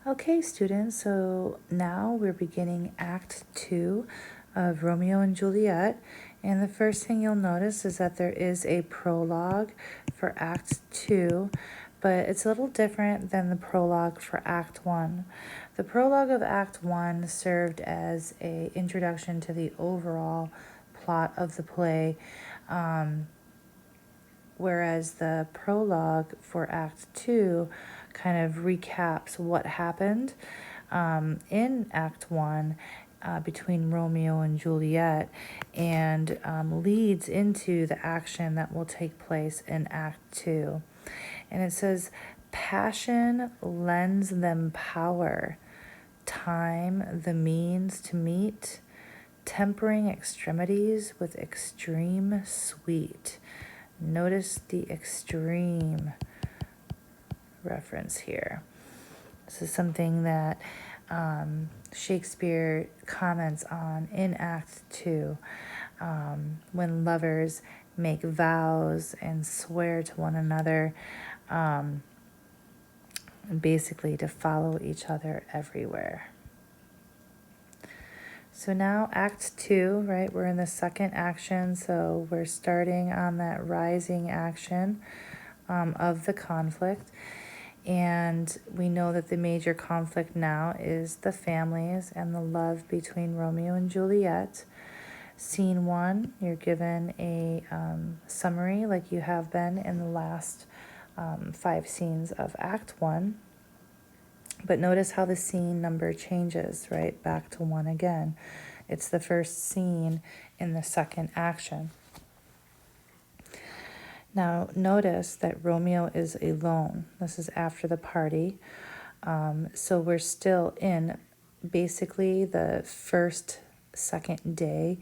Okay, students, so now we're beginning Act 2 of Romeo and Juliet. And the first thing you'll notice is that there is a prologue for Act 2, but it's a little different than the prologue for Act 1. The prologue of Act 1 served as an introduction to the overall plot of the play, whereas the prologue for Act 2 kind of recaps what happened in Act 1 between Romeo and Juliet and leads into the action that will take place in Act 2. And it says, passion lends them power, time the means to meet, tempering extremities with extreme sweet. Notice the extreme reference here. This is something that Shakespeare comments on in Act 2 when lovers make vows and swear to one another, basically to follow each other everywhere. So now Act 2, right, we're in the second action, so we're starting on that rising action of the conflict. And we know that the major conflict now is the families and the love between Romeo and Juliet. Scene 1, you're given a summary like you have been in the last 5 scenes of Act 1. But notice how the scene number changes, right? Back to 1 again. It's the first scene in the second action. Now, notice that Romeo is alone. This is after the party. So we're still in basically the second day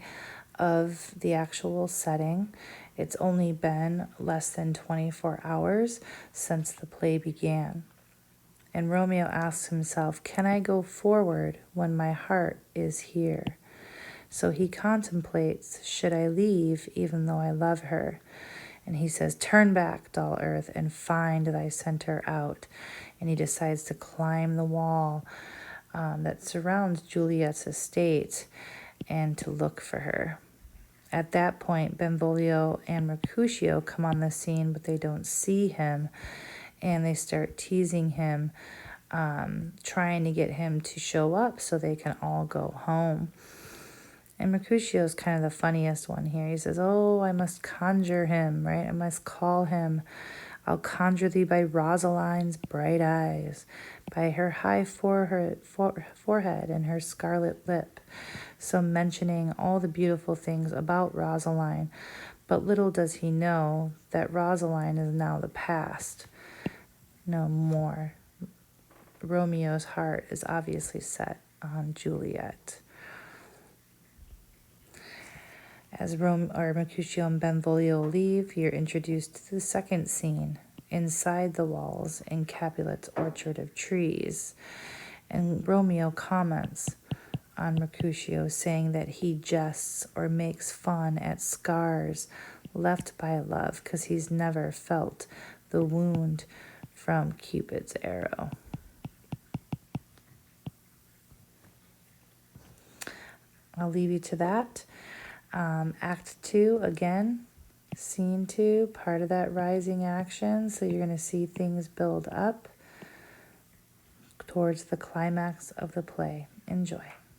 of the actual setting. It's only been less than 24 hours since the play began. And Romeo asks himself, can I go forward when my heart is here? So he contemplates, should I leave even though I love her? And he says, turn back, dull earth, and find thy center out. And he decides to climb the wall that surrounds Juliet's estate and to look for her. At that point, Benvolio and Mercutio come on the scene, but they don't see him. And they start teasing him, trying to get him to show up so they can all go home. And Mercutio is kind of the funniest one here. He says, oh, I must conjure him, right? I must call him. I'll conjure thee by Rosaline's bright eyes, by her high forehead and her scarlet lip. So mentioning all the beautiful things about Rosaline. But little does he know that Rosaline is now the past. No more. Romeo's heart is obviously set on Juliet. As Mercutio and Benvolio leave, you're introduced to the second scene, inside the walls in Capulet's orchard of trees. And Romeo comments on Mercutio, saying that he jests or makes fun at scars left by love because he's never felt the wound from Cupid's arrow. I'll leave you to that. Act 2, again, scene 2, part of that rising action. So you're going to see things build up towards the climax of the play. Enjoy.